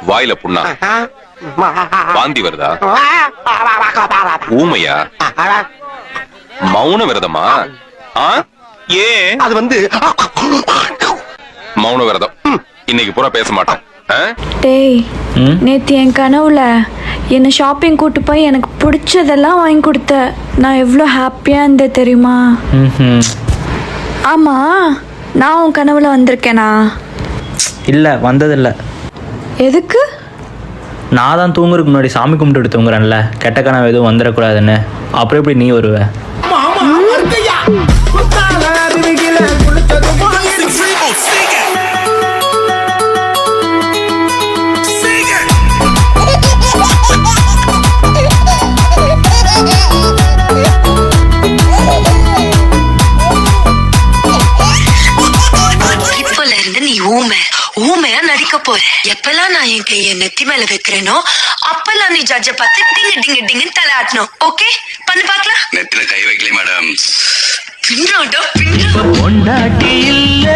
வாயில புண்ணா? வாந்தி வருதா? ஊமையா? மௌன விரதமா? ஏன் அது வந்து மௌன விரதம்? இன்னைக்கு பூரா பேச மாட்டேன். டேய், நேத்து என் கனவுல என்னை ஷாப்பிங் கூட்டு போய் எனக்கு பிடிச்சதெல்லாம் வாங்கி கொடுத்த. நான் எவ்வளோ ஹாப்பியா இருந்தேன் தெரியுமா? ஆமா, நான் உன் கனவுல வந்திருக்கேனா? இல்லை, வந்ததில்லை. எதுக்கு? நான் தான் தூங்குறதுக்கு முன்னாடி சாமி கும்பிட்டு தூங்குறேன்ல, கெட்ட கனவு எதுவும் வந்துடக்கூடாதுன்னு. அப்புறம் எப்படி நீ வருவ? ஊமையா நடிக்க போற. எப்பெல்லாம் நான் என் கைய நெத்தி மேல வைக்கிறேனோ அப்பெல்லாம் நீ ஜட்ஜ பார்த்து டிங்கு டிங்கு டிங்கு தலை ஆட்டணும். ஓகே, பண்ணு பாக்கலாம். நெத்தில கை வைக்கல மேடம். பின்னோட பொண்டாட்டி இல்ல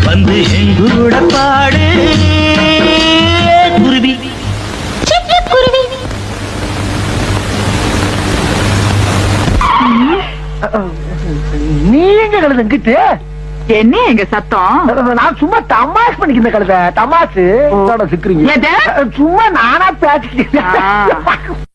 வந்து எங்கூட பாடு குருவி குருவி. நீ எங்க கழுதுங்கிட்டு என்ன எங்க சத்தம்? நான் சும்மா தமாஷ் பண்ணிக்கிறேன் கழுத. தமாஷு சிக்கிறீங்க சும்மா நானா பேசிக்கிறேன்.